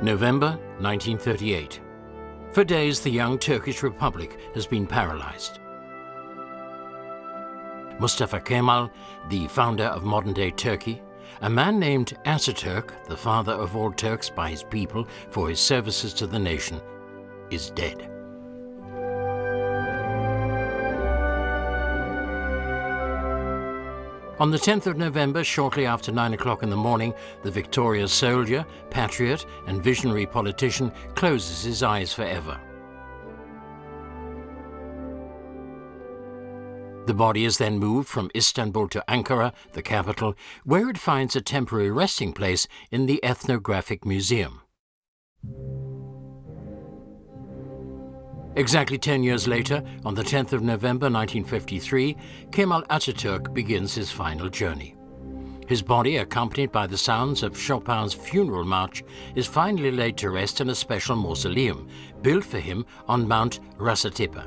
November 1938. For days, the young Turkish Republic has been paralyzed. Mustafa Kemal, the founder of modern-day Turkey, a man named Ataturk, the father of all Turks by his people for his services to the nation, is dead. On the 10th of November, shortly after 9 o'clock in the morning, the victorious soldier, patriot, and visionary politician closes his eyes forever. The body is then moved from Istanbul to Ankara, the capital, where it finds a temporary resting place in the Ethnographic Museum. Exactly 10 years later, on the 10th of November 1953, Kemal Atatürk begins his final journey. His body, accompanied by the sounds of Chopin's funeral march, is finally laid to rest in a special mausoleum built for him on Mount Rasatepe.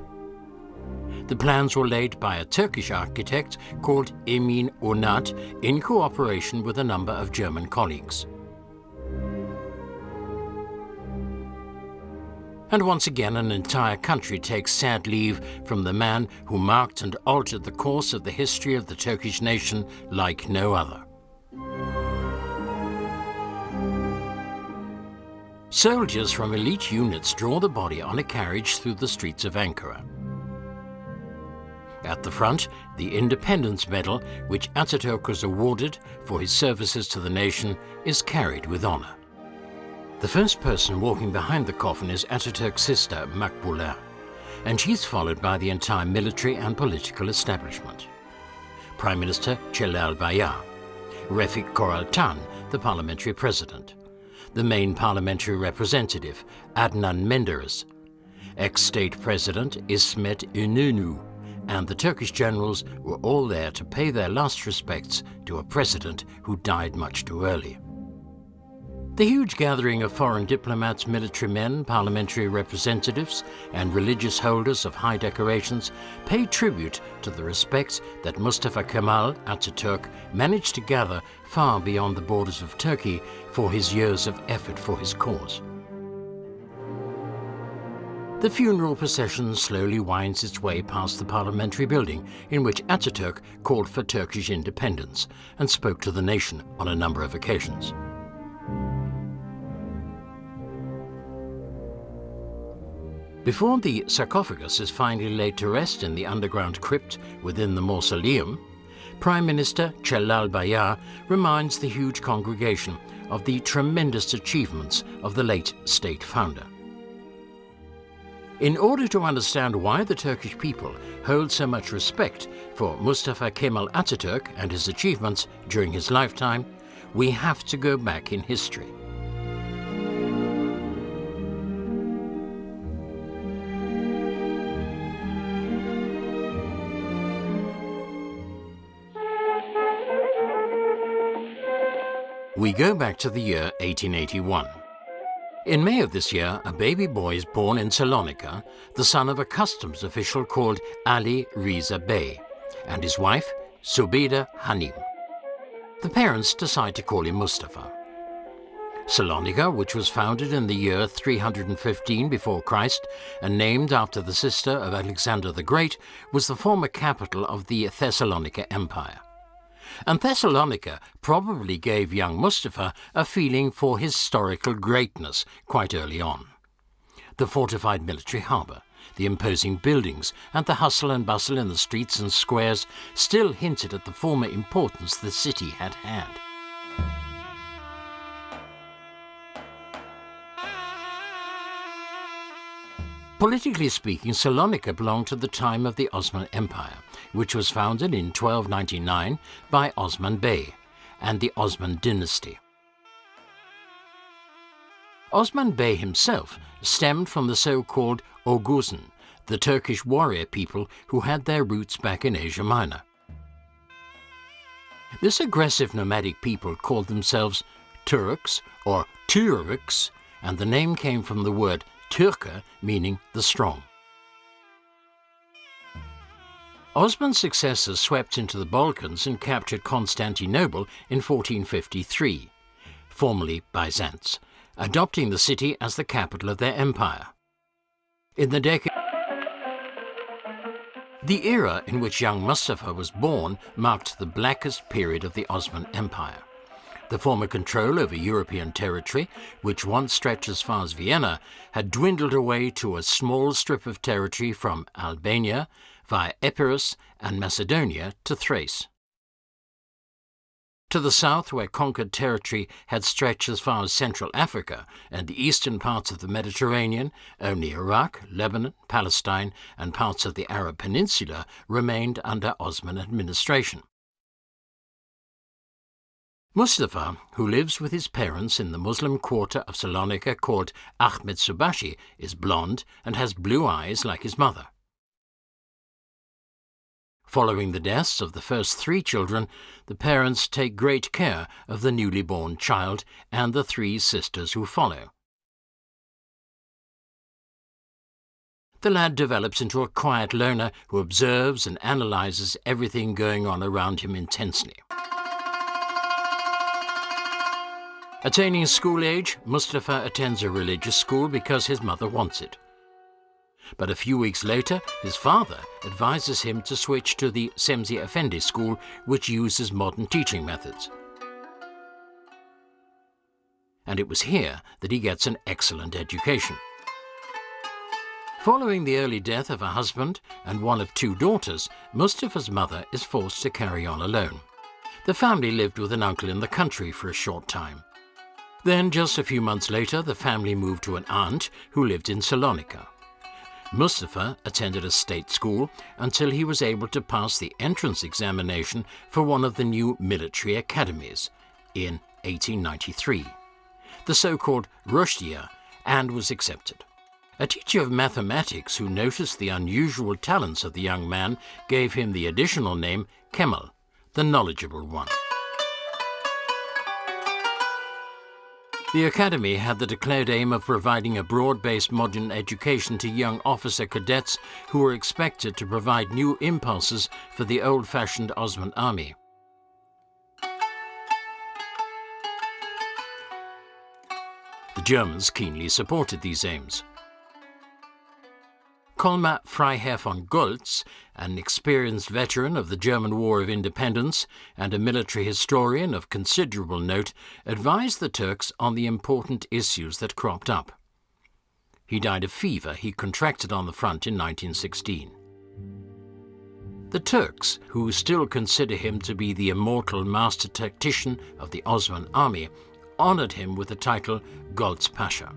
The plans were laid by a Turkish architect called Emin Onat in cooperation with a number of German colleagues. And once again, an entire country takes sad leave from the man who marked and altered the course of the history of the Turkish nation like no other. Soldiers from elite units draw the body on a carriage through the streets of Ankara. At the front, the Independence Medal, which Ataturk was awarded for his services to the nation, is carried with honor. The first person walking behind the coffin is Ataturk's sister, Makbule, and she's followed by the entire military and political establishment. Prime Minister Celal Bayar, Refik Koraltan, the parliamentary president, the main parliamentary representative, Adnan Menderes, ex-state president İsmet İnönü, and the Turkish generals were all there to pay their last respects to a president who died much too early. The huge gathering of foreign diplomats, military men, parliamentary representatives, and religious holders of high decorations pay tribute to the respect that Mustafa Kemal Atatürk managed to gather far beyond the borders of Turkey for his years of effort for his cause. The funeral procession slowly winds its way past the parliamentary building in which Ataturk called for Turkish independence and spoke to the nation on a number of occasions. Before the sarcophagus is finally laid to rest in the underground crypt within the mausoleum, Prime Minister Celal Bayar reminds the huge congregation of the tremendous achievements of the late state founder. In order to understand why the Turkish people hold so much respect for Mustafa Kemal Atatürk and his achievements during his lifetime, we have to go back in history. We go back to the year 1881. In May of this year, a baby boy is born in Salonika, the son of a customs official called Ali Riza Bey, and his wife, Subeda Hanim. The parents decide to call him Mustafa. Salonika, which was founded in the year 315 before Christ and named after the sister of Alexander the Great, was the former capital of the Thessalonica Empire. And Thessalonica probably gave young Mustafa a feeling for historical greatness quite early on. The fortified military harbour, the imposing buildings, and the hustle and bustle in the streets and squares still hinted at the former importance the city had had. Politically speaking, Salonika belonged to the time of the Ottoman Empire, which was founded in 1299 by Osman Bey and the Osman dynasty. Osman Bey himself stemmed from the so-called Oghuzan, the Turkish warrior people who had their roots back in Asia Minor. This aggressive nomadic people called themselves Turks or Turks, and the name came from the word Türke, meaning the strong. Osman's successors swept into the Balkans and captured Constantinople in 1453, formerly Byzance, adopting the city as the capital of their empire. In the decade, the era in which young Mustafa was born marked the blackest period of the Ottoman Empire. The former control over European territory, which once stretched as far as Vienna, had dwindled away to a small strip of territory from Albania via Epirus and Macedonia to Thrace. To the south, where conquered territory had stretched as far as Central Africa and the eastern parts of the Mediterranean, only Iraq, Lebanon, Palestine, and parts of the Arab Peninsula remained under Ottoman administration. Mustafa, who lives with his parents in the Muslim quarter of Salonika called Ahmet Subashi, is blonde and has blue eyes like his mother. Following the deaths of the first 3 children, the parents take great care of the newly born child and the 3 sisters who follow. The lad develops into a quiet loner who observes and analyzes everything going on around him intensely. Attaining school age, Mustafa attends a religious school because his mother wants it. But a few weeks later, his father advises him to switch to the Semzi Efendi school, which uses modern teaching methods. And it was here that he gets an excellent education. Following the early death of her husband and one of 2 daughters, Mustafa's mother is forced to carry on alone. The family lived with an uncle in the country for a short time. Then, just a few months later, the family moved to an aunt who lived in Salonika. Mustafa attended a state school until he was able to pass the entrance examination for one of the new military academies in 1893, the so-called Rushdia, and was accepted. A teacher of mathematics who noticed the unusual talents of the young man gave him the additional name Kemal, the knowledgeable one. The academy had the declared aim of providing a broad-based modern education to young officer cadets who were expected to provide new impulses for the old-fashioned Ottoman army. The Germans keenly supported these aims. Colmar Freiherr von Goltz, an experienced veteran of the German War of Independence and a military historian of considerable note, advised the Turks on the important issues that cropped up. He died of fever he contracted on the front in 1916. The Turks, who still consider him to be the immortal master tactician of the Ottoman army, honored him with the title Goltz Pasha.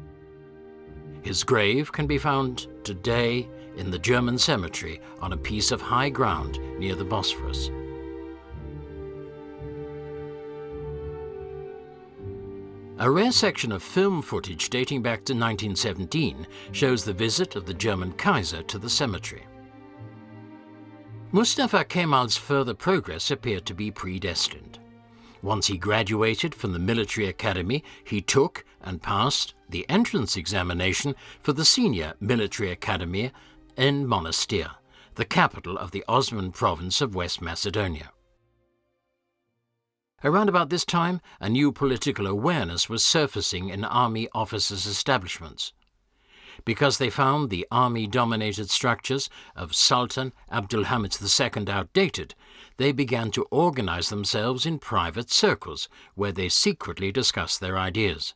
His grave can be found today in the German cemetery on a piece of high ground near the Bosphorus. A rare section of film footage dating back to 1917 shows the visit of the German Kaiser to the cemetery. Mustafa Kemal's further progress appeared to be predestined. Once he graduated from the military academy, he took and passed the entrance examination for the senior military academy in Monastir, the capital of the Ottoman province of West Macedonia. Around about this time, a new political awareness was surfacing in army officers' establishments. Because they found the army-dominated structures of Sultan Abdülhamid II outdated, they began to organize themselves in private circles where they secretly discussed their ideas.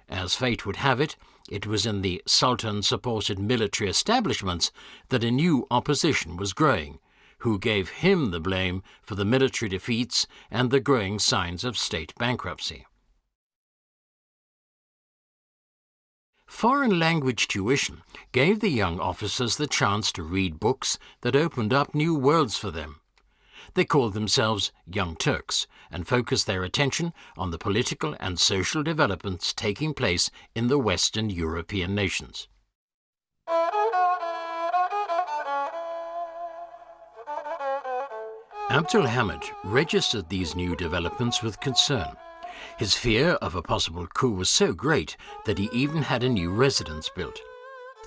As fate would have it, it was in the Sultan-supported military establishments that a new opposition was growing, who gave him the blame for the military defeats and the growing signs of state bankruptcy. Foreign language tuition gave the young officers the chance to read books that opened up new worlds for them. They called themselves Young Turks and focused their attention on the political and social developments taking place in the Western European nations. Abdülhamid registered these new developments with concern. His fear of a possible coup was so great that he even had a new residence built.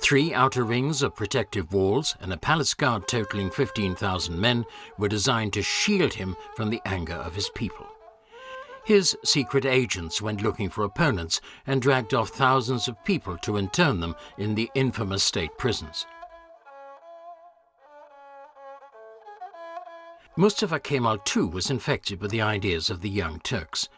3 outer rings of protective walls and a palace guard totaling 15,000 men were designed to shield him from the anger of his people. His secret agents went looking for opponents and dragged off thousands of people to intern them in the infamous state prisons. Mustafa Kemal too was infected with the ideas of the Young Turks.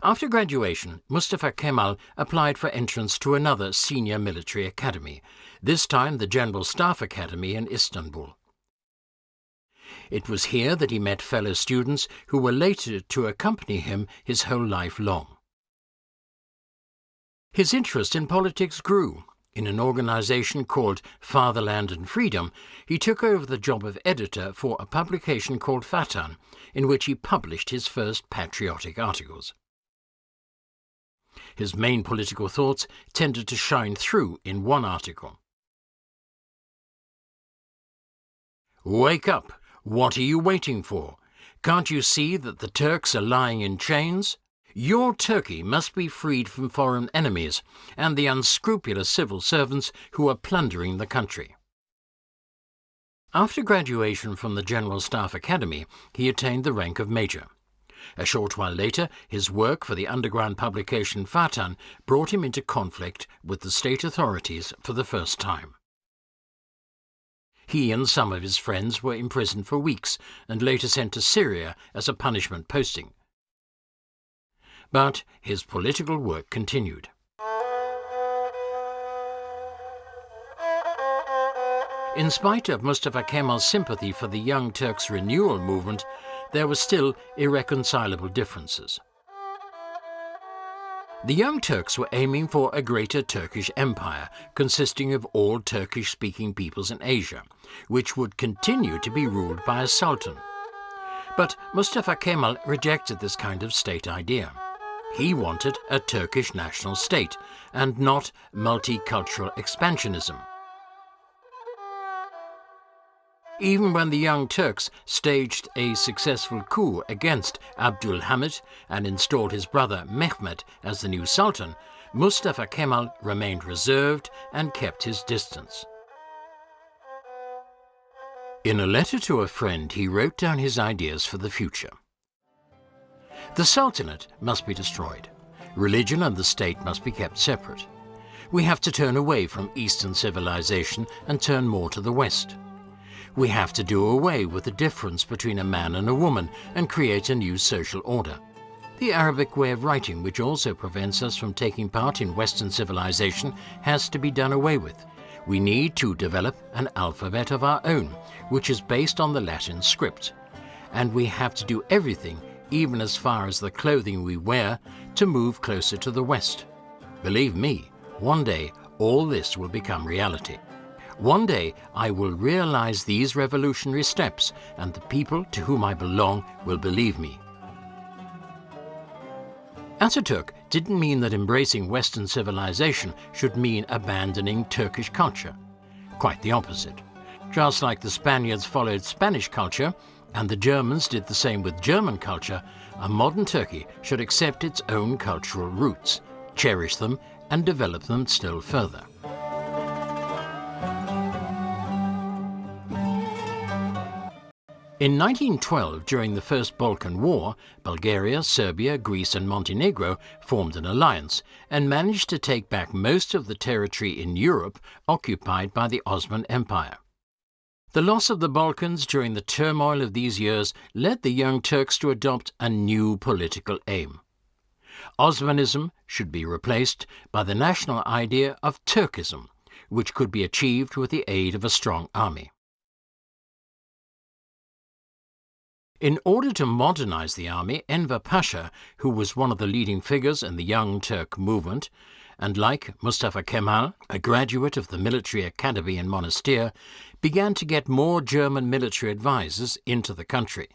After graduation, Mustafa Kemal applied for entrance to another senior military academy, this time the General Staff Academy in Istanbul. It was here that he met fellow students who were later to accompany him his whole life long. His interest in politics grew. In an organization called Fatherland and Freedom, he took over the job of editor for a publication called Vatan, in which he published his first patriotic articles. His main political thoughts tended to shine through in one article. "Wake up! What are you waiting for? Can't you see that the Turks are lying in chains? Your Turkey must be freed from foreign enemies and the unscrupulous civil servants who are plundering the country." After graduation from the General Staff Academy, he attained the rank of major. A short while later, his work for the underground publication Vatan brought him into conflict with the state authorities for the first time. He and some of his friends were imprisoned for weeks and later sent to Syria as a punishment posting. But his political work continued. In spite of Mustafa Kemal's sympathy for the Young Turks renewal movement, there were still irreconcilable differences. The Young Turks were aiming for a greater Turkish empire consisting of all Turkish-speaking peoples in Asia, which would continue to be ruled by a sultan. But Mustafa Kemal rejected this kind of state idea. He wanted a Turkish national state and not multicultural expansionism. Even when the Young Turks staged a successful coup against Abdülhamid and installed his brother Mehmed as the new sultan, Mustafa Kemal remained reserved and kept his distance. In a letter to a friend, he wrote down his ideas for the future. The Sultanate must be destroyed. Religion and the state must be kept separate. We have to turn away from Eastern civilization and turn more to the West. We have to do away with the difference between a man and a woman and create a new social order. The Arabic way of writing, which also prevents us from taking part in Western civilization, has to be done away with. We need to develop an alphabet of our own, which is based on the Latin script. And we have to do everything, even as far as the clothing we wear, to move closer to the West. Believe me, one day all this will become reality. One day I will realize these revolutionary steps, and the people to whom I belong will believe me. Ataturk didn't mean that embracing Western civilization should mean abandoning Turkish culture. Quite the opposite. Just like the Spaniards followed Spanish culture, and the Germans did the same with German culture, a modern Turkey should accept its own cultural roots, cherish them, and develop them still further. In 1912, during the First Balkan War, Bulgaria, Serbia, Greece and Montenegro formed an alliance and managed to take back most of the territory in Europe occupied by the Ottoman Empire. The loss of the Balkans during the turmoil of these years led the Young Turks to adopt a new political aim. Osmanism should be replaced by the national idea of Turkism, which could be achieved with the aid of a strong army. In order to modernize the army, Enver Pasha, who was one of the leading figures in the Young Turk movement, and like Mustafa Kemal, a graduate of the military academy in Monastir, began to get more German military advisors into the country.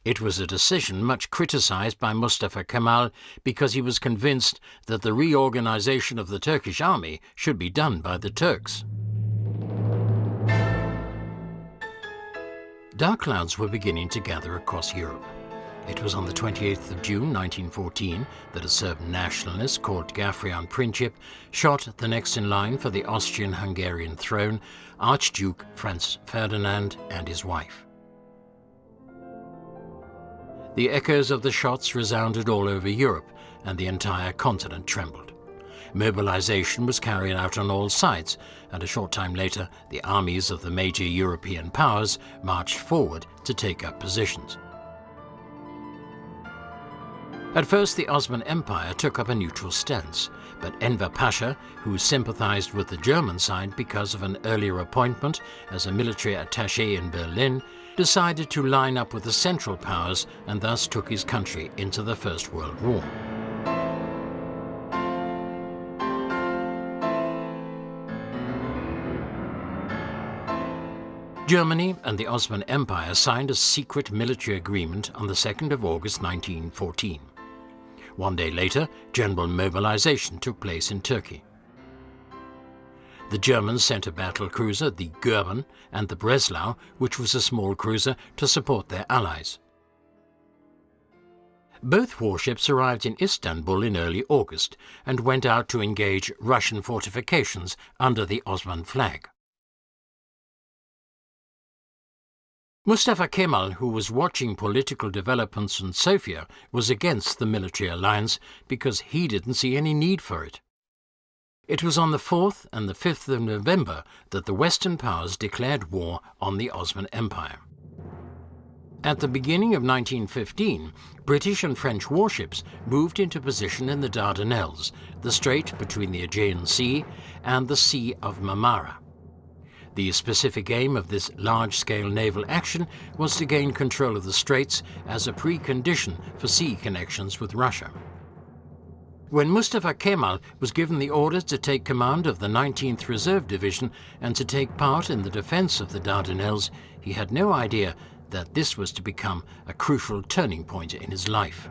It was a decision much criticized by Mustafa Kemal because he was convinced that the reorganization of the Turkish army should be done by the Turks. Dark clouds were beginning to gather across Europe. It was on the 28th of June 1914 that a Serb nationalist called Gafrian Princip shot the next in line for the Austrian-Hungarian throne, Archduke Franz Ferdinand and his wife. The echoes of the shots resounded all over Europe, and the entire continent trembled. Mobilization was carried out on all sides, and a short time later, the armies of the major European powers marched forward to take up positions. At first, the Ottoman Empire took up a neutral stance, but Enver Pasha, who sympathized with the German side because of an earlier appointment as a military attaché in Berlin, decided to line up with the Central Powers and thus took his country into the First World War. Germany and the Ottoman Empire signed a secret military agreement on the 2nd of August 1914. One day later, general mobilization took place in Turkey. The Germans sent a battle cruiser, the Goeben, and the Breslau, which was a small cruiser, to support their allies. Both warships arrived in Istanbul in early August and went out to engage Russian fortifications under the Ottoman flag. Mustafa Kemal, who was watching political developments in Sofia, was against the military alliance because he didn't see any need for it. It was on the 4th and the 5th of November that the Western powers declared war on the Ottoman Empire. At the beginning of 1915, British and French warships moved into position in the Dardanelles, the strait between the Aegean Sea and the Sea of Marmara. The specific aim of this large-scale naval action was to gain control of the straits as a precondition for sea connections with Russia. When Mustafa Kemal was given the order to take command of the 19th Reserve Division and to take part in the defense of the Dardanelles, he had no idea that this was to become a crucial turning point in his life.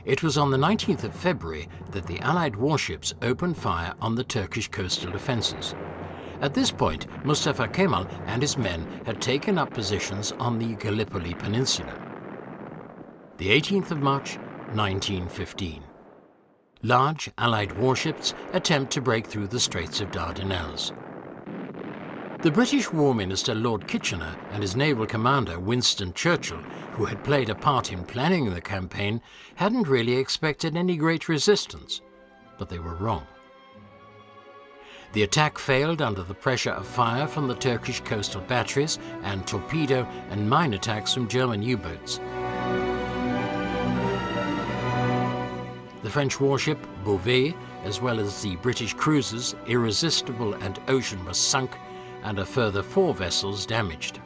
It was on the 19th of February that the Allied warships opened fire on the Turkish coastal defenses. At this point, Mustafa Kemal and his men had taken up positions on the Gallipoli Peninsula. The 18th of March, 1915. Large Allied warships attempt to break through the Straits of Dardanelles. The British War Minister Lord Kitchener and his naval commander Winston Churchill, who had played a part in planning the campaign, hadn't really expected any great resistance, but they were wrong. The attack failed under the pressure of fire from the Turkish coastal batteries and torpedo and mine attacks from German U-boats. The French warship Beauvais, as well as the British cruisers Irresistible and Ocean, were sunk, and a further 4 vessels damaged.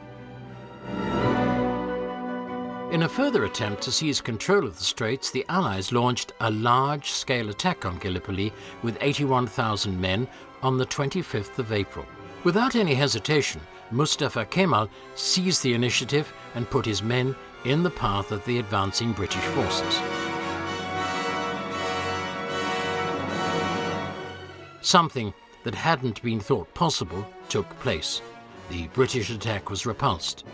In a further attempt to seize control of the straits, the Allies launched a large-scale attack on Gallipoli with 81,000 men on the 25th of April. Without any hesitation, Mustafa Kemal seized the initiative and put his men in the path of the advancing British forces. Something that hadn't been thought possible took place. The British attack was repulsed.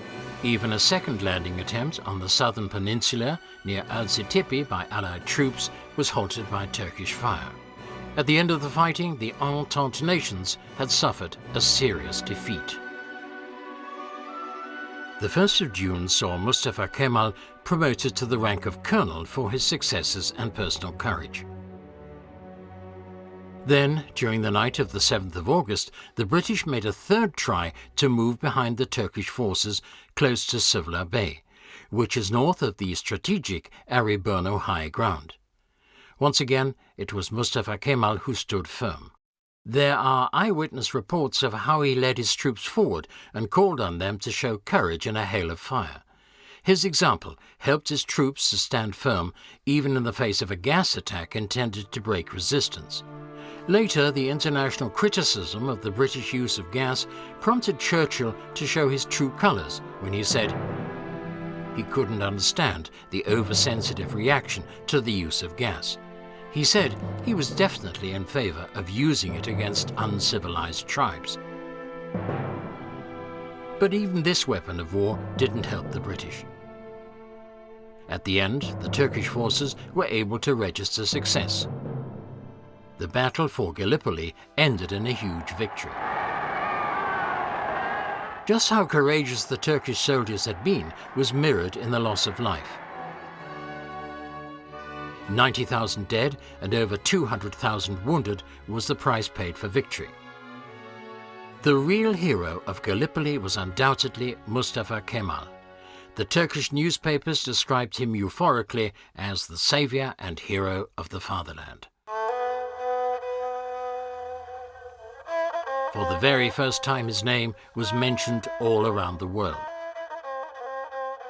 Even a second landing attempt on the southern peninsula near Al-Sitepe by Allied troops was halted by Turkish fire. At the end of the fighting, the Entente nations had suffered a serious defeat. The 1st of June saw Mustafa Kemal promoted to the rank of colonel for his successes and personal courage. Then, during the night of the 7th of August, the British made a third try to move behind the Turkish forces close to Suvla Bay, which is north of the strategic Arıburnu high ground. Once again, it was Mustafa Kemal who stood firm. There are eyewitness reports of how he led his troops forward and called on them to show courage in a hail of fire. His example helped his troops to stand firm even in the face of a gas attack intended to break resistance. Later, the international criticism of the British use of gas prompted Churchill to show his true colours when he said he couldn't understand the oversensitive reaction to the use of gas. He said he was definitely in favour of using it against uncivilized tribes. But even this weapon of war didn't help the British. At the end, the Turkish forces were able to register success. The battle for Gallipoli ended in a huge victory. Just how courageous the Turkish soldiers had been was mirrored in the loss of life. 90,000 dead and over 200,000 wounded was the price paid for victory. The real hero of Gallipoli was undoubtedly Mustafa Kemal. The Turkish newspapers described him euphorically as the savior and hero of the fatherland. For the very first time, his name was mentioned all around the world.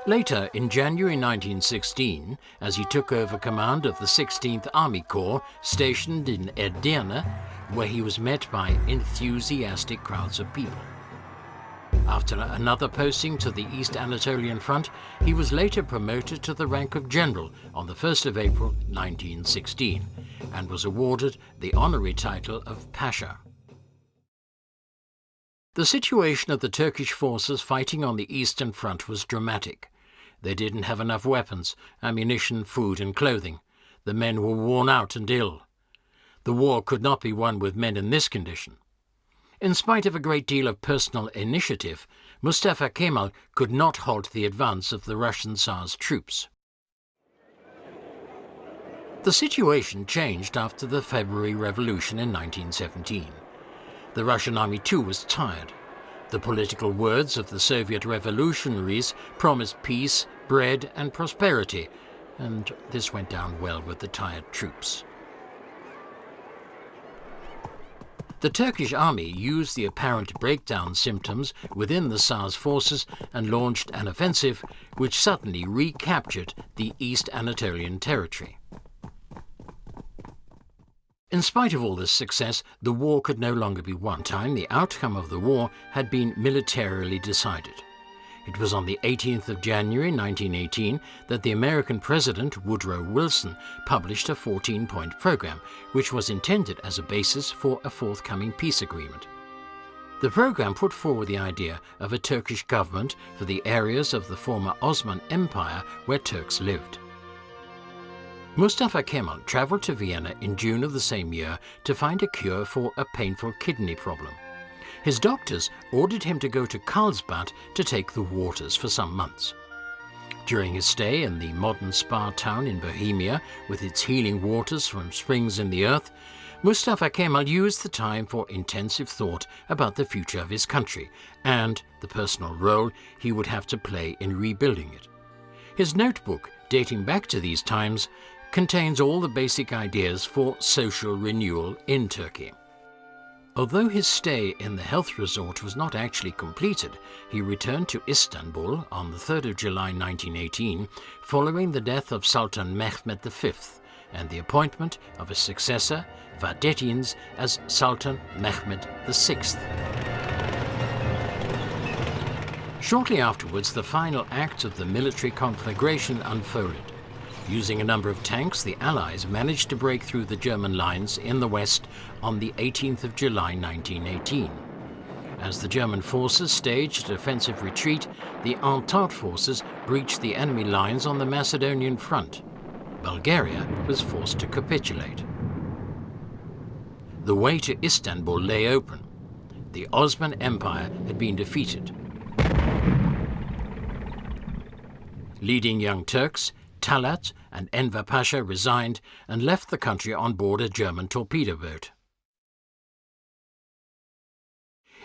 Later, in January 1916, as he took over command of the 16th Army Corps stationed in Edirne, where he was met by enthusiastic crowds of people. After another posting to the East Anatolian Front, he was later promoted to the rank of general on the 1st of April 1916 and was awarded the honorary title of Pasha. The situation of the Turkish forces fighting on the Eastern Front was dramatic. They didn't have enough weapons, ammunition, food and clothing. The men were worn out and ill. The war could not be won with men in this condition. In spite of a great deal of personal initiative, Mustafa Kemal could not halt the advance of the Russian Tsar's troops. The situation changed after the February Revolution in 1917. The Russian army too was tired. The political words of the Soviet revolutionaries promised peace, bread and prosperity, and this went down well with the tired troops. The Turkish army used the apparent breakdown symptoms within the Tsar's forces and launched an offensive which suddenly recaptured the East Anatolian territory. In spite of all this success, the war could no longer be won. The outcome of the war had been militarily decided. It was on the 18th of January 1918 that the American President Woodrow Wilson published a 14-point program, which was intended as a basis for a forthcoming peace agreement. The program put forward the idea of a Turkish government for the areas of the former Ottoman Empire where Turks lived. Mustafa Kemal travelled to Vienna in June of the same year to find a cure for a painful kidney problem. His doctors ordered him to go to Carlsbad to take the waters for some months. During his stay in the modern spa town in Bohemia, with its healing waters from springs in the earth, Mustafa Kemal used the time for intensive thought about the future of his country and the personal role he would have to play in rebuilding it. His notebook, dating back to these times, contains all the basic ideas for social renewal in Turkey. Although his stay in the health resort was not actually completed, he returned to Istanbul on the 3rd of July 1918 following the death of Sultan Mehmed V and the appointment of his successor, Vahdettin's, as Sultan Mehmed VI. Shortly afterwards, the final act of the military conflagration unfolded. Using a number of tanks, the Allies managed to break through the German lines in the west on the 18th of July 1918. As the German forces staged a defensive retreat, the Entente forces breached the enemy lines on the Macedonian front. Bulgaria was forced to capitulate. The way to Istanbul lay open. The Ottoman Empire had been defeated. Leading young Turks, Talat and Enver Pasha resigned and left the country on board a German torpedo boat.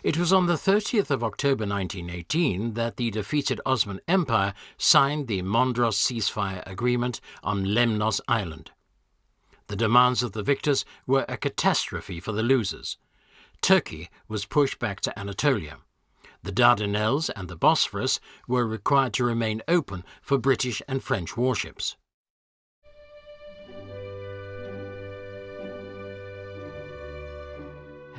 It was on the 30th of October 1918 that the defeated Ottoman Empire signed the Mondros ceasefire agreement on Lemnos Island. The demands of the victors were a catastrophe for the losers. Turkey was pushed back to Anatolia. The Dardanelles and the Bosphorus were required to remain open for British and French warships.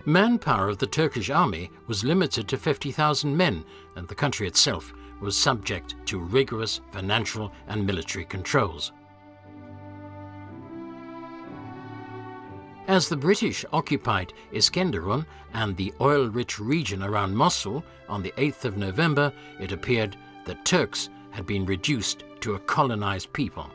Manpower of the Turkish army was limited to 50,000 men, and the country itself was subject to rigorous financial and military controls. As the British occupied Iskenderun and the oil-rich region around Mosul on the 8th of November, it appeared that Turks had been reduced to a colonized people.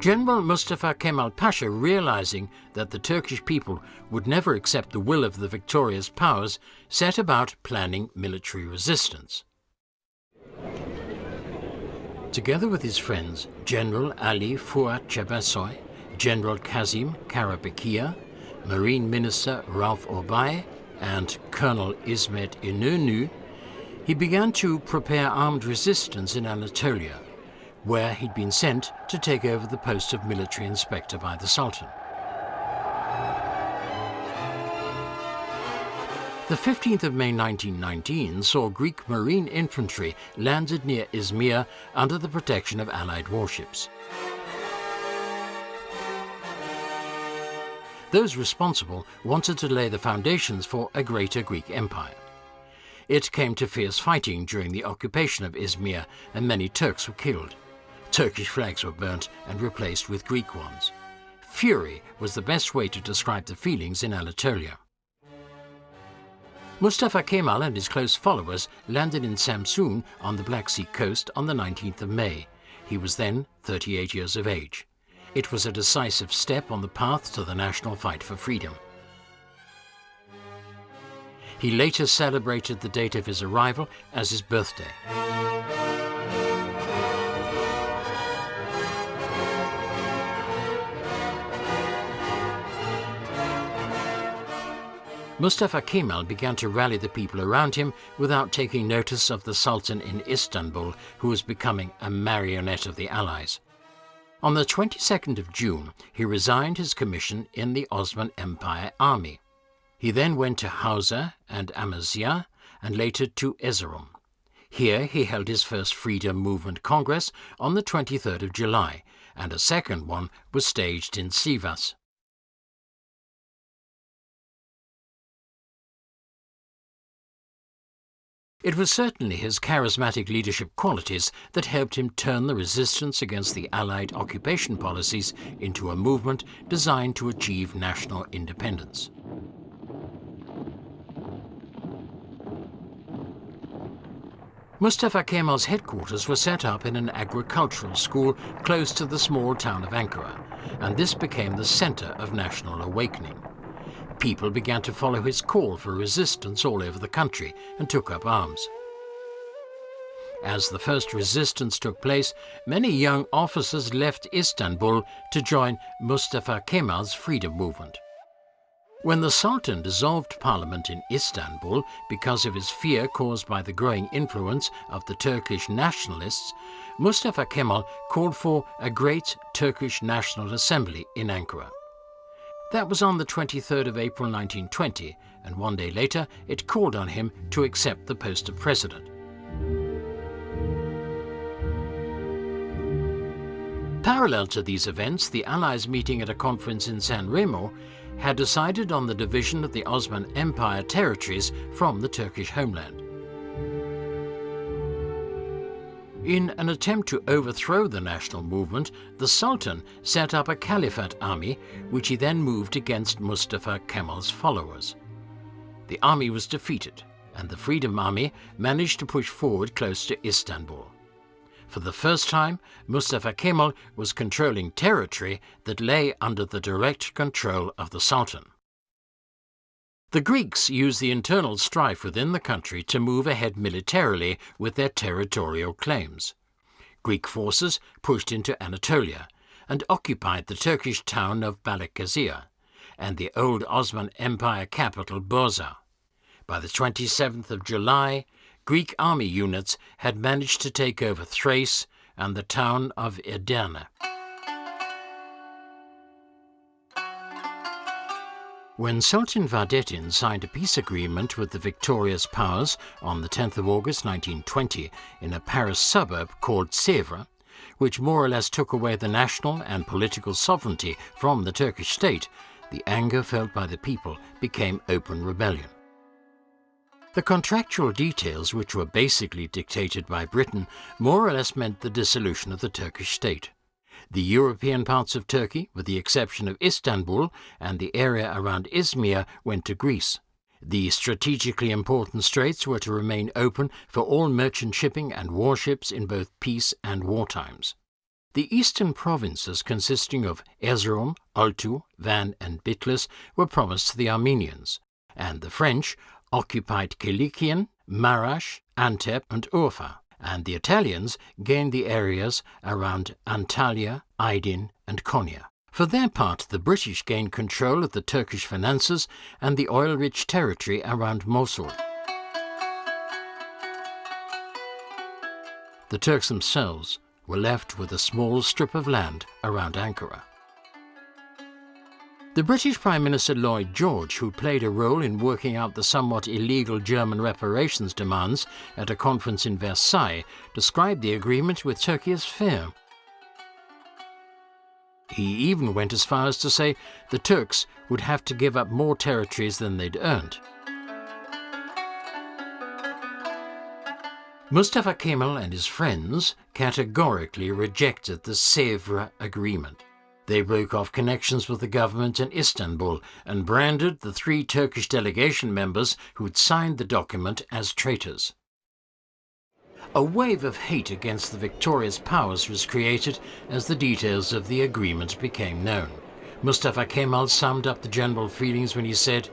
General Mustafa Kemal Pasha, realizing that the Turkish people would never accept the will of the victorious powers, set about planning military resistance. Together with his friends General Ali Fuat Cebesoy, General Kazim Karabekia, Marine Minister Rauf Orbay, and Colonel İsmet İnönü, he began to prepare armed resistance in Anatolia, where he'd been sent to take over the post of military inspector by the Sultan. The 15th of May 1919 saw Greek marine infantry landed near Izmir under the protection of Allied warships. Those responsible wanted to lay the foundations for a greater Greek empire. It came to fierce fighting during the occupation of Izmir, and many Turks were killed. Turkish flags were burnt and replaced with Greek ones. Fury was the best way to describe the feelings in Anatolia. Mustafa Kemal and his close followers landed in Samsun on the Black Sea coast on the 19th of May. He was then 38 years of age. It was a decisive step on the path to the national fight for freedom. He later celebrated the date of his arrival as his birthday. Mustafa Kemal began to rally the people around him without taking notice of the Sultan in Istanbul, who was becoming a marionette of the Allies. On the 22nd of June, he resigned his commission in the Ottoman Empire army. He then went to Hausa and Amasya, and later to Erzurum. Here he held his first Freedom Movement Congress on the 23rd of July, and a second one was staged in Sivas. It was certainly his charismatic leadership qualities that helped him turn the resistance against the Allied occupation policies into a movement designed to achieve national independence. Mustafa Kemal's headquarters were set up in an agricultural school close to the small town of Ankara, and this became the center of national awakening. People began to follow his call for resistance all over the country and took up arms. As the first resistance took place, many young officers left Istanbul to join Mustafa Kemal's freedom movement. When the Sultan dissolved parliament in Istanbul because of his fear caused by the growing influence of the Turkish nationalists, Mustafa Kemal called for a great Turkish National Assembly in Ankara. That was on the 23rd of April 1920, and one day later it called on him to accept the post of president. Parallel to these events, the Allies meeting at a conference in San Remo had decided on the division of the Ottoman Empire territories from the Turkish homeland. In an attempt to overthrow the national movement, the Sultan set up a caliphate army, which he then moved against Mustafa Kemal's followers. The army was defeated, and the Freedom Army managed to push forward close to Istanbul. For the first time, Mustafa Kemal was controlling territory that lay under the direct control of the Sultan. The Greeks used the internal strife within the country to move ahead militarily with their territorial claims. Greek forces pushed into Anatolia and occupied the Turkish town of Balıkesir and the old Ottoman Empire capital Bursa. By the 27th of July, Greek army units had managed to take over Thrace and the town of Edirne. When Sultan Vahdettin signed a peace agreement with the victorious powers on the 10th of August 1920 in a Paris suburb called Sèvres, which more or less took away the national and political sovereignty from the Turkish state, the anger felt by the people became open rebellion. The contractual details, which were basically dictated by Britain, more or less meant the dissolution of the Turkish state. The European parts of Turkey, with the exception of Istanbul and the area around Izmir, went to Greece. The strategically important straits were to remain open for all merchant shipping and warships in both peace and war times. The eastern provinces, consisting of Erzurum, Oltu, Van and Bitlis, were promised to the Armenians, and the French occupied Kilikien, Marash, Antep and Urfa, and the Italians gained the areas around Antalya, Aydin and Konya. For their part, the British gained control of the Turkish finances and the oil-rich territory around Mosul. The Turks themselves were left with a small strip of land around Ankara. The British Prime Minister Lloyd George, who played a role in working out the somewhat illegal German reparations demands at a conference in Versailles, described the agreement with Turkey as fair. He even went as far as to say the Turks would have to give up more territories than they'd earned. Mustafa Kemal and his friends categorically rejected the Sèvres Agreement. They broke off connections with the government in Istanbul and branded the 3 Turkish delegation members who'd signed the document as traitors. A wave of hate against the victorious powers was created as the details of the agreement became known. Mustafa Kemal summed up the general feelings when he said,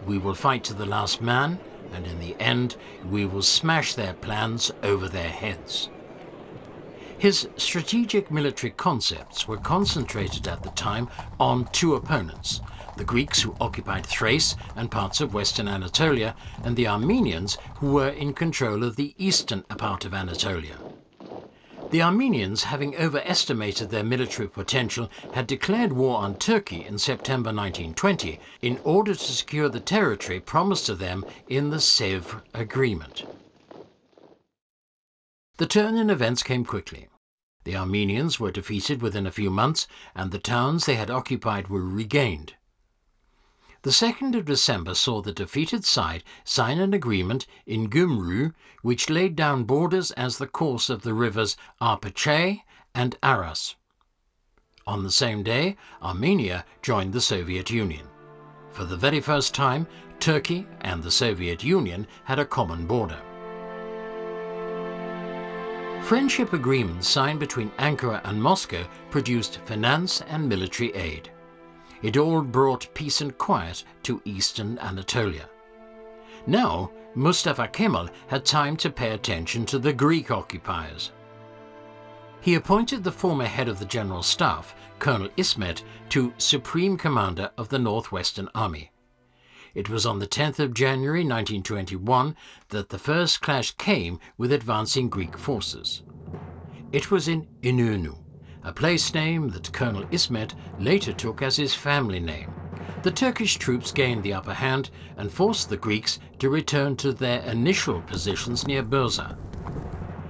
"We will fight to the last man, and in the end we will smash their plans over their heads." His strategic military concepts were concentrated at the time on 2 opponents, the Greeks who occupied Thrace and parts of western Anatolia, and the Armenians who were in control of the eastern part of Anatolia. The Armenians, having overestimated their military potential, had declared war on Turkey in September 1920 in order to secure the territory promised to them in the Sèvres Agreement. The turn in events came quickly. The Armenians were defeated within a few months, and the towns they had occupied were regained. The 2nd of December saw the defeated side sign an agreement in Gümrü, which laid down borders as the course of the rivers Arpachay and Aras. On the same day, Armenia joined the Soviet Union. For the very first time, Turkey and the Soviet Union had a common border. Friendship agreements signed between Ankara and Moscow produced finance and military aid. It all brought peace and quiet to eastern Anatolia. Now, Mustafa Kemal had time to pay attention to the Greek occupiers. He appointed the former head of the General Staff, Colonel İsmet, to Supreme Commander of the Northwestern Army. It was on the 10th of January 1921 that the first clash came with advancing Greek forces. It was in İnönü, a place name that Colonel İsmet later took as his family name. The Turkish troops gained the upper hand and forced the Greeks to return to their initial positions near Bursa.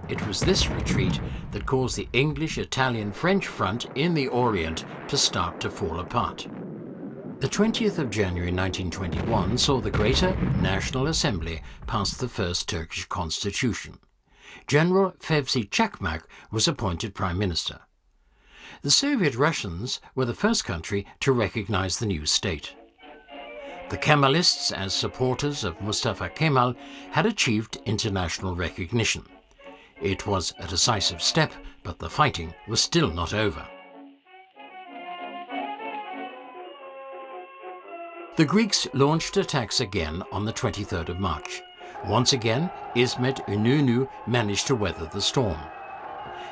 It was this retreat that caused the English-Italian-French front in the Orient to start to fall apart. The 20th of January 1921 saw the Greater National Assembly pass the first Turkish constitution. General Fevzi Çakmak was appointed Prime Minister. The Soviet Russians were the first country to recognize the new state. The Kemalists, as supporters of Mustafa Kemal, had achieved international recognition. It was a decisive step, but the fighting was still not over. The Greeks launched attacks again on the 23rd of March. Once again, İsmet İnönü managed to weather the storm.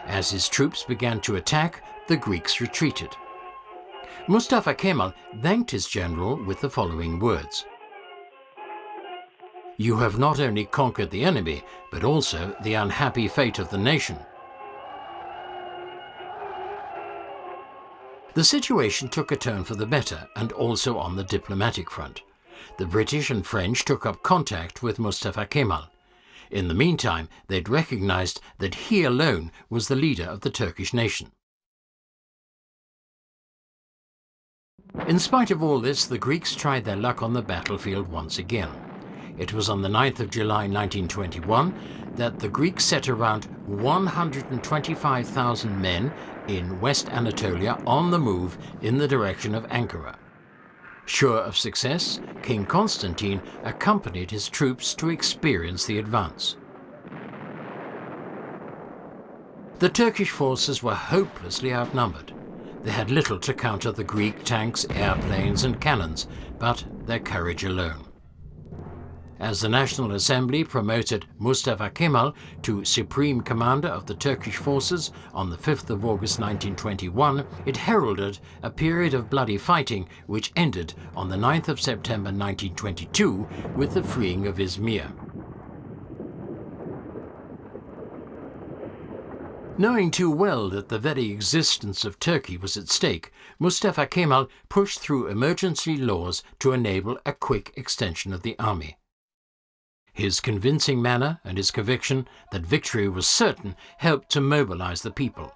As his troops began to attack, the Greeks retreated. Mustafa Kemal thanked his general with the following words: "You have not only conquered the enemy, but also the unhappy fate of the nation." The situation took a turn for the better, and also on the diplomatic front. The British and French took up contact with Mustafa Kemal. In the meantime, they'd recognized that he alone was the leader of the Turkish nation. In spite of all this, the Greeks tried their luck on the battlefield once again. It was on the 9th of July 1921 that the Greeks set around 125,000 men in West Anatolia on the move in the direction of Ankara. Sure of success, King Constantine accompanied his troops to experience the advance. The Turkish forces were hopelessly outnumbered. They had little to counter the Greek tanks, airplanes and cannons, but their courage alone. As the National Assembly promoted Mustafa Kemal to Supreme Commander of the Turkish forces on the 5th of August 1921, it heralded a period of bloody fighting which ended on the 9th of September 1922 with the freeing of Izmir. Knowing too well that the very existence of Turkey was at stake, Mustafa Kemal pushed through emergency laws to enable a quick extension of the army. His convincing manner and his conviction that victory was certain helped to mobilize the people.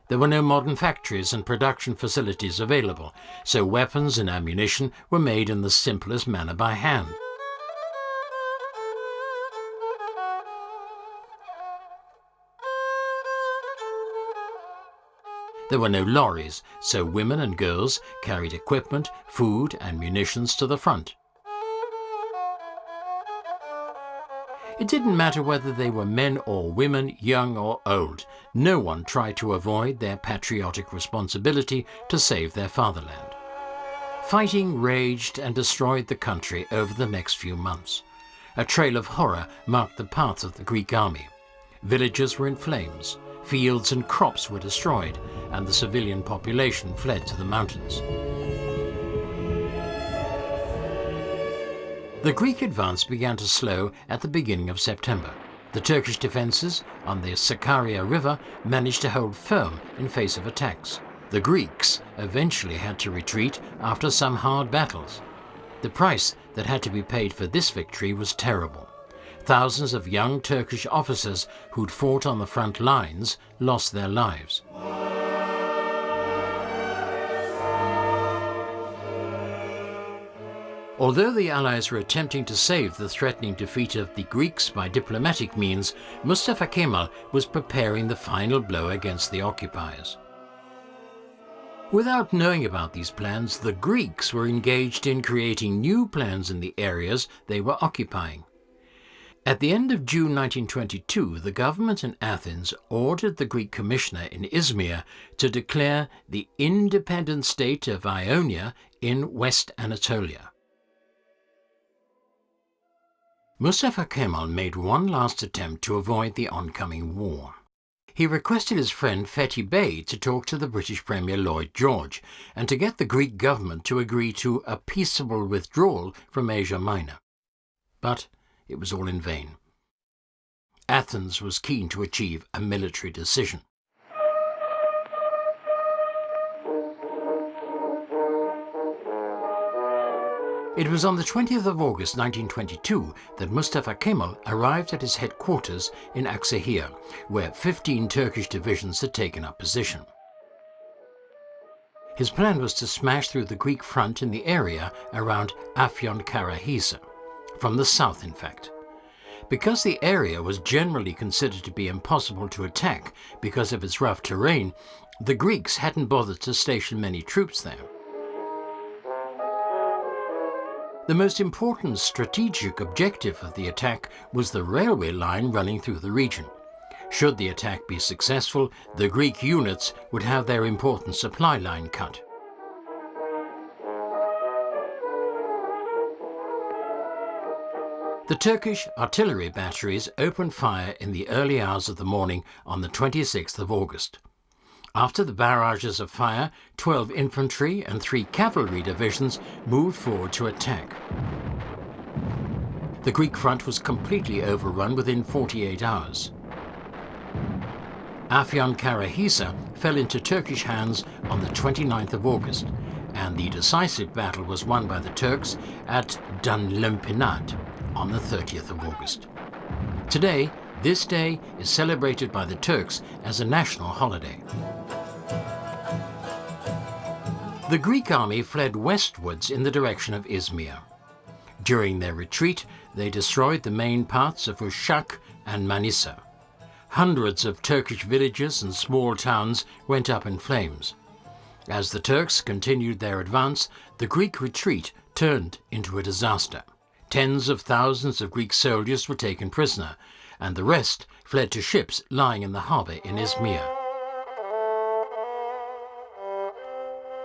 There were no modern factories and production facilities available, so weapons and ammunition were made in the simplest manner by hand. There were no lorries, so women and girls carried equipment, food and munitions to the front. It didn't matter whether they were men or women, young or old. No one tried to avoid their patriotic responsibility to save their fatherland. Fighting raged and destroyed the country over the next few months. A trail of horror marked the path of the Greek army. Villages were in flames, fields and crops were destroyed, and the civilian population fled to the mountains. The Greek advance began to slow at the beginning of September. The Turkish defences on the Sakarya River managed to hold firm in face of attacks. The Greeks eventually had to retreat after some hard battles. The price that had to be paid for this victory was terrible. Thousands of young Turkish officers who'd fought on the front lines lost their lives. Although the Allies were attempting to save the threatening defeat of the Greeks by diplomatic means, Mustafa Kemal was preparing the final blow against the occupiers. Without knowing about these plans, the Greeks were engaged in creating new plans in the areas they were occupying. At the end of June 1922, the government in Athens ordered the Greek commissioner in Izmir to declare the independent state of Ionia in West Anatolia. Mustafa Kemal made one last attempt to avoid the oncoming war. He requested his friend Fethi Bey to talk to the British Premier Lloyd George and to get the Greek government to agree to a peaceable withdrawal from Asia Minor. But it was all in vain. Athens was keen to achieve a military decision. It was on the 20th of August 1922 that Mustafa Kemal arrived at his headquarters in Aksahir, where 15 Turkish divisions had taken up position. His plan was to smash through the Greek front in the area around Afyonkarahisar, from the south in fact. Because the area was generally considered to be impossible to attack because of its rough terrain, the Greeks hadn't bothered to station many troops there. The most important strategic objective of the attack was the railway line running through the region. Should the attack be successful, the Greek units would have their important supply line cut. The Turkish artillery batteries opened fire in the early hours of the morning on the 26th of August. After the barrages of fire, 12 infantry and 3 cavalry divisions moved forward to attack. The Greek front was completely overrun within 48 hours. Afyonkarahisar fell into Turkish hands on the 29th of August, and the decisive battle was won by the Turks at Dunlumpinat on the 30th of August. Today, this day is celebrated by the Turks as a national holiday. The Greek army fled westwards in the direction of Izmir. During their retreat, they destroyed the main parts of Uşak and Manisa. Hundreds of Turkish villages and small towns went up in flames. As the Turks continued their advance, the Greek retreat turned into a disaster. Tens of thousands of Greek soldiers were taken prisoner, and the rest fled to ships lying in the harbour in Izmir.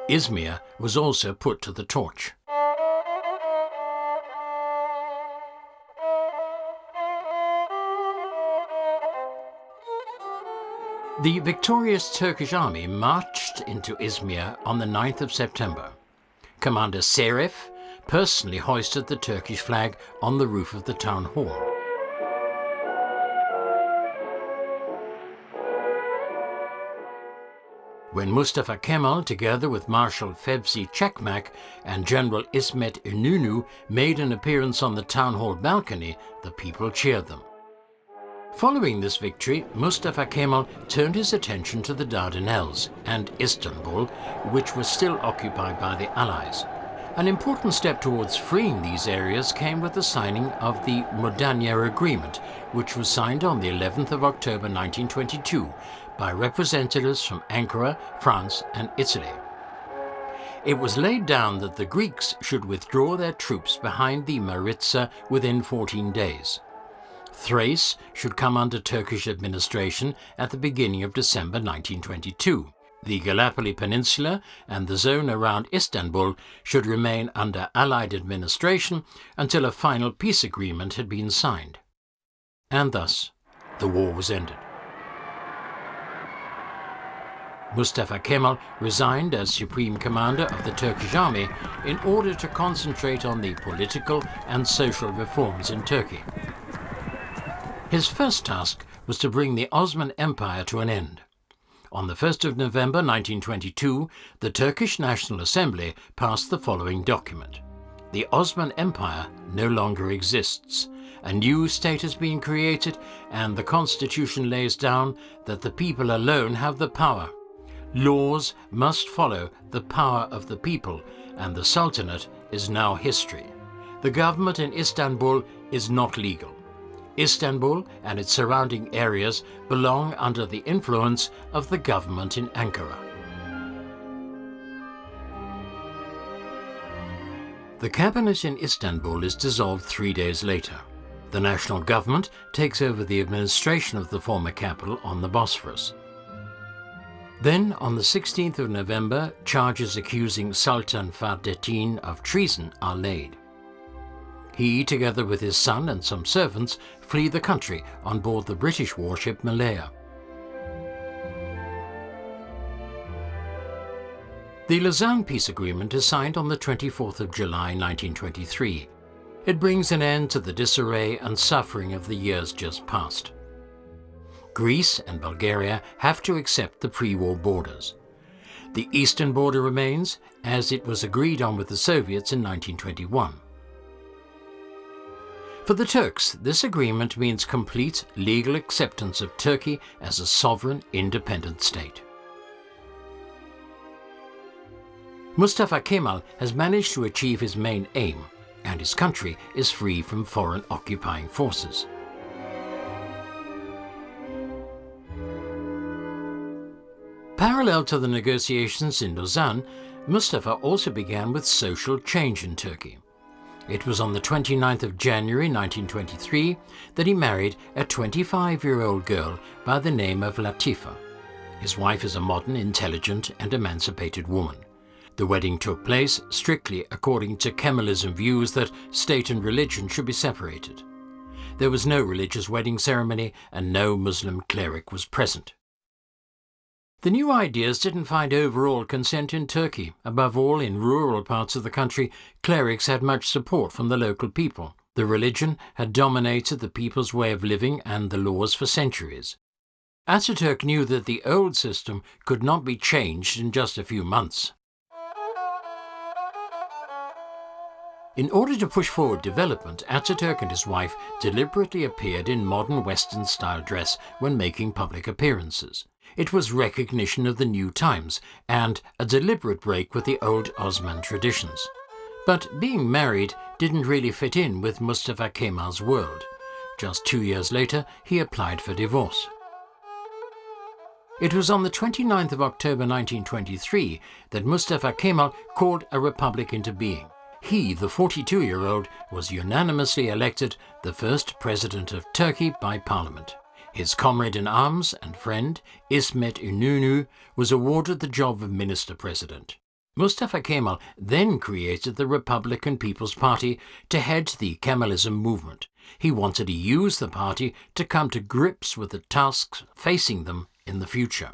Izmir was also put to the torch. The victorious Turkish army marched into Izmir on the 9th of September. Commander Serif personally hoisted the Turkish flag on the roof of the town hall. When Mustafa Kemal, together with Marshal Fevzi Çakmak and General İsmet İnönü, made an appearance on the town hall balcony, the people cheered them. Following this victory, Mustafa Kemal turned his attention to the Dardanelles and Istanbul, which was still occupied by the Allies. An important step towards freeing these areas came with the signing of the Mudanya Agreement, which was signed on the 11th of October 1922 by representatives from Ankara, France and Italy. It was laid down that the Greeks should withdraw their troops behind the Maritsa within 14 days. Thrace should come under Turkish administration at the beginning of December 1922. The Gallipoli Peninsula and the zone around Istanbul should remain under Allied administration until a final peace agreement had been signed. And thus, the war was ended. Mustafa Kemal resigned as Supreme Commander of the Turkish Army in order to concentrate on the political and social reforms in Turkey. His first task was to bring the Ottoman Empire to an end. On the 1st of November 1922, the Turkish National Assembly passed the following document. The Ottoman Empire no longer exists. A new state has been created, and the constitution lays down that the people alone have the power. Laws must follow the power of the people, and the Sultanate is now history. The government in Istanbul is not legal. Istanbul and its surrounding areas belong under the influence of the government in Ankara. The cabinet in Istanbul is dissolved 3 days later. The national government takes over the administration of the former capital on the Bosphorus. Then, on the 16th of November, charges accusing Sultan Fahrettin of treason are laid. He, together with his son and some servants, flee the country on board the British warship Malaya. The Lausanne Peace Agreement is signed on the 24th of July 1923. It brings an end to the disarray and suffering of the years just past. Greece and Bulgaria have to accept the pre-war borders. The eastern border remains, as it was agreed on with the Soviets in 1921. For the Turks, this agreement means complete legal acceptance of Turkey as a sovereign, independent state. Mustafa Kemal has managed to achieve his main aim, and his country is free from foreign occupying forces. Parallel to the negotiations in Lausanne, Mustafa also began with social change in Turkey. It was on the 29th of January 1923 that he married a 25-year-old girl by the name of Latifa. His wife is a modern, intelligent and emancipated woman. The wedding took place strictly according to Kemalism views that state and religion should be separated. There was no religious wedding ceremony and no Muslim cleric was present. The new ideas didn't find overall consent in Turkey. Above all, in rural parts of the country, clerics had much support from the local people. The religion had dominated the people's way of living and the laws for centuries. Ataturk knew that the old system could not be changed in just a few months. In order to push forward development, Ataturk and his wife deliberately appeared in modern Western-style dress when making public appearances. It was recognition of the new times and a deliberate break with the old Osman traditions. But being married didn't really fit in with Mustafa Kemal's world. Just 2 years later, he applied for divorce. It was on the 29th of October 1923 that Mustafa Kemal called a republic into being. He, the 42-year-old, was unanimously elected the first president of Turkey by parliament. His comrade in arms and friend, İsmet İnönü, was awarded the job of minister-president. Mustafa Kemal then created the Republican People's Party to head the Kemalism movement. He wanted to use the party to come to grips with the tasks facing them in the future.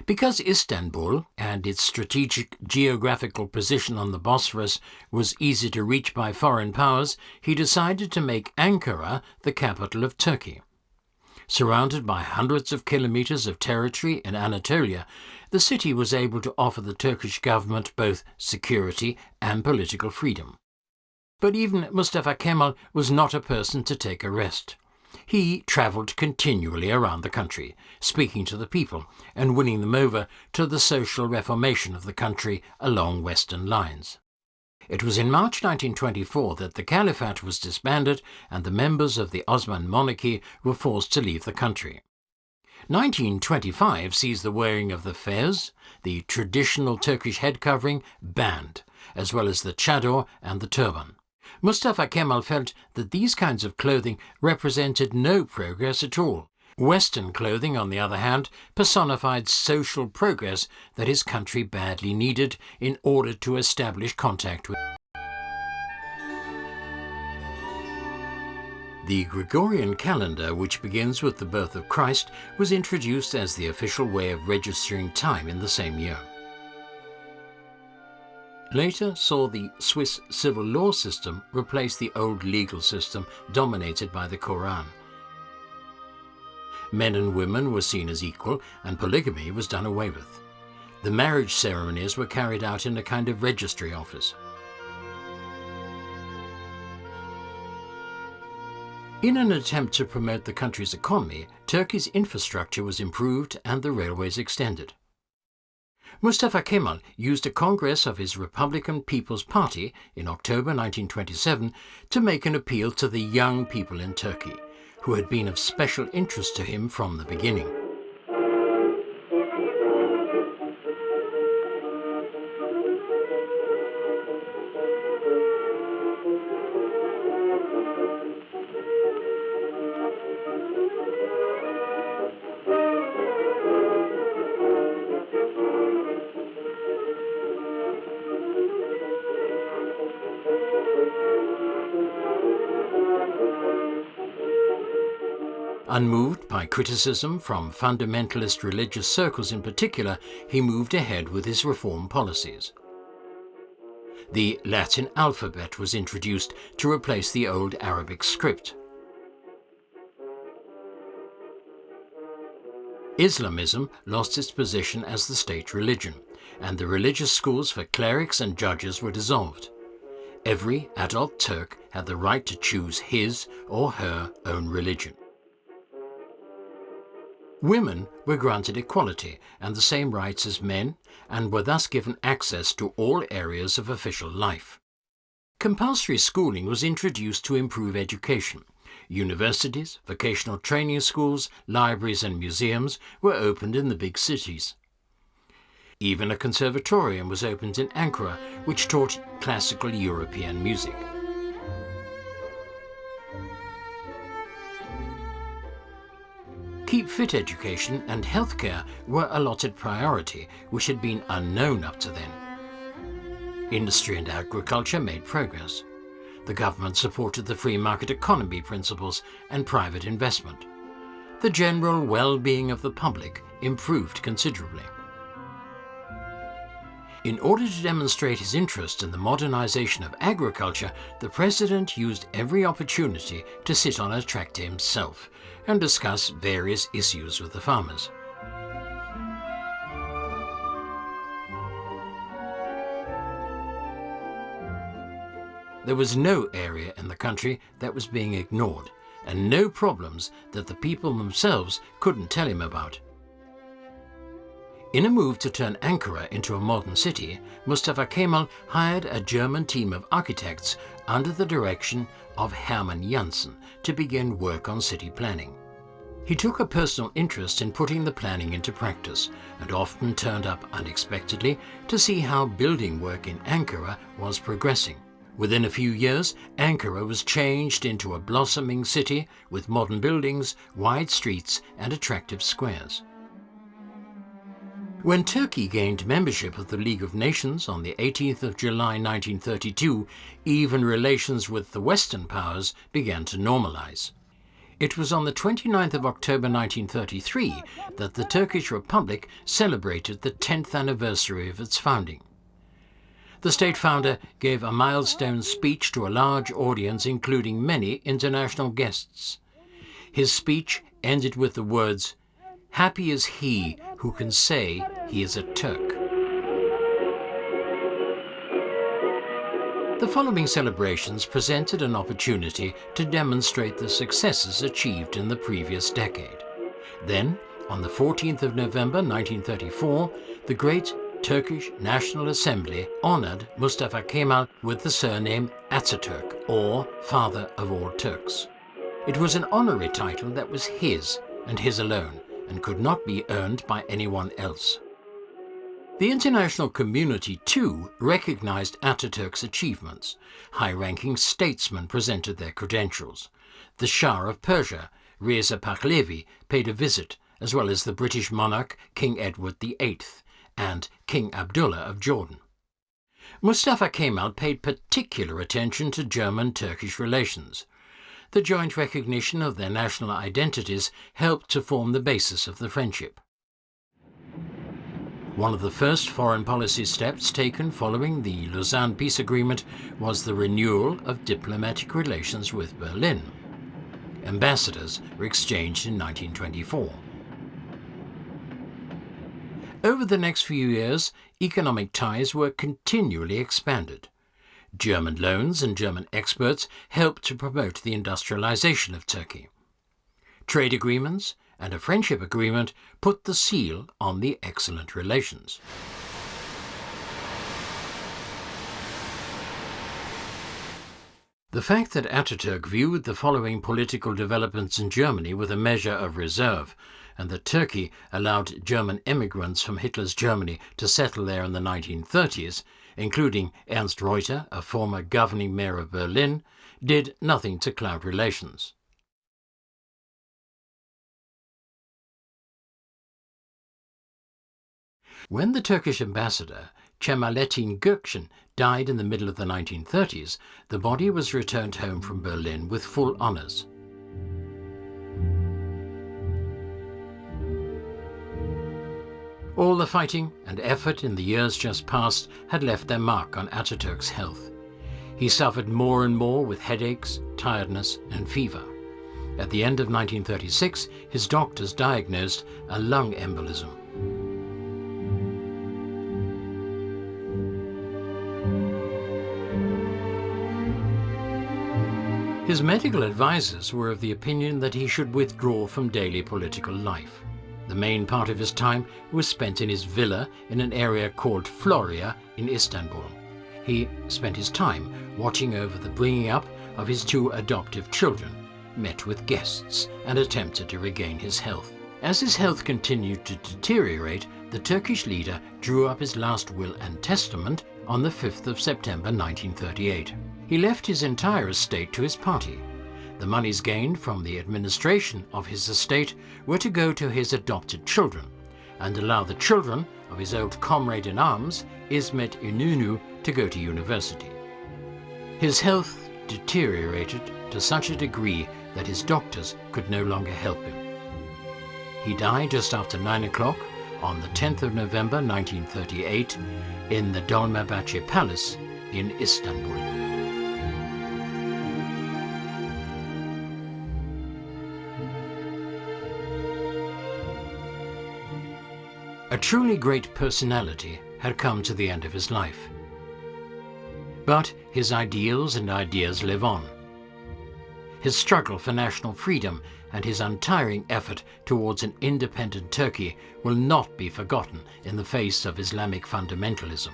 Because Istanbul and its strategic geographical position on the Bosphorus was easy to reach by foreign powers, he decided to make Ankara the capital of Turkey. Surrounded by hundreds of kilometers of territory in Anatolia, the city was able to offer the Turkish government both security and political freedom. But even Mustafa Kemal was not a person to take a rest. He travelled continually around the country, speaking to the people and winning them over to the social reformation of the country along Western lines. It was in March 1924 that the Caliphate was disbanded and the members of the Ottoman monarchy were forced to leave the country. 1925 sees the wearing of the fez, the traditional Turkish head covering, banned, as well as the chador and the turban. Mustafa Kemal felt that these kinds of clothing represented no progress at all. Western clothing, on the other hand, personified social progress that his country badly needed in order to establish contact with. The Gregorian calendar, which begins with the birth of Christ, was introduced as the official way of registering time in the same year. Later saw the Swiss civil law system replace the old legal system dominated by the Quran. Men and women were seen as equal, and polygamy was done away with. The marriage ceremonies were carried out in a kind of registry office. In an attempt to promote the country's economy, Turkey's infrastructure was improved and the railways extended. Mustafa Kemal used a congress of his Republican People's Party in October 1927 to make an appeal to the young people in Turkey, who had been of special interest to him from the beginning. Unmoved by criticism from fundamentalist religious circles in particular, he moved ahead with his reform policies. The Latin alphabet was introduced to replace the old Arabic script. Islamism lost its position as the state religion, and the religious schools for clerics and judges were dissolved. Every adult Turk had the right to choose his or her own religion. Women were granted equality and the same rights as men, and were thus given access to all areas of official life. Compulsory schooling was introduced to improve education. Universities, vocational training schools, libraries and museums were opened in the big cities. Even a conservatorium was opened in Ankara, which taught classical European music. Keep fit education and healthcare were allotted priority, which had been unknown up to then. Industry and agriculture made progress. The government supported the free market economy principles and private investment. The general well-being of the public improved considerably. In order to demonstrate his interest in the modernization of agriculture, the president used every opportunity to sit on a tractor himself and discuss various issues with the farmers. There was no area in the country that was being ignored, and no problems that the people themselves couldn't tell him about. In a move to turn Ankara into a modern city, Mustafa Kemal hired a German team of architects under the direction of Hermann Janssen to begin work on city planning. He took a personal interest in putting the planning into practice and often turned up unexpectedly to see how building work in Ankara was progressing. Within a few years, Ankara was changed into a blossoming city with modern buildings, wide streets, and attractive squares. When Turkey gained membership of the League of Nations on the 18th of July 1932, even relations with the Western powers began to normalize. It was on the 29th of October 1933 that the Turkish Republic celebrated the 10th anniversary of its founding. The state founder gave a milestone speech to a large audience including many international guests. His speech ended with the words, "Happy is he who can say he is a Turk." The following celebrations presented an opportunity to demonstrate the successes achieved in the previous decade. Then, on the 14th of November 1934, the Great Turkish National Assembly honored Mustafa Kemal with the surname Ataturk, or Father of all Turks. It was an honorary title that was his and his alone, and could not be earned by anyone else. The international community, too, recognized Ataturk's achievements. High-ranking statesmen presented their credentials. The Shah of Persia, Reza Pahlavi, paid a visit, as well as the British monarch King Edward VIII and King Abdullah of Jordan. Mustafa Kemal paid particular attention to German-Turkish relations. The joint recognition of their national identities helped to form the basis of the friendship. One of the first foreign policy steps taken following the Lausanne Peace Agreement was the renewal of diplomatic relations with Berlin. Ambassadors were exchanged in 1924. Over the next few years, economic ties were continually expanded. German loans and German experts helped to promote the industrialization of Turkey. Trade agreements and a friendship agreement put the seal on the excellent relations. The fact that Ataturk viewed the following political developments in Germany with a measure of reserve, and that Turkey allowed German immigrants from Hitler's Germany to settle there in the 1930s, including Ernst Reuter, a former governing mayor of Berlin, did nothing to cloud relations. When the Turkish ambassador, Cemalettin Gökçen, died in the middle of the 1930s, the body was returned home from Berlin with full honours. All the fighting and effort in the years just past had left their mark on Ataturk's health. He suffered more and more with headaches, tiredness and fever. At the end of 1936, his doctors diagnosed a lung embolism. His medical advisors were of the opinion that he should withdraw from daily political life. The main part of his time was spent in his villa in an area called Florya in Istanbul. He spent his time watching over the bringing up of his two adoptive children, met with guests, and attempted to regain his health. As his health continued to deteriorate, the Turkish leader drew up his last will and testament on the 5th of September 1938. He left his entire estate to his party. The monies gained from the administration of his estate were to go to his adopted children and allow the children of his old comrade in arms, İsmet İnönü, to go to university. His health deteriorated to such a degree that his doctors could no longer help him. He died just after 9 o'clock on the 10th of November 1938 in the Dolmabahce Palace in Istanbul. A truly great personality had come to the end of his life. But his ideals and ideas live on. His struggle for national freedom and his untiring effort towards an independent Turkey will not be forgotten in the face of Islamic fundamentalism.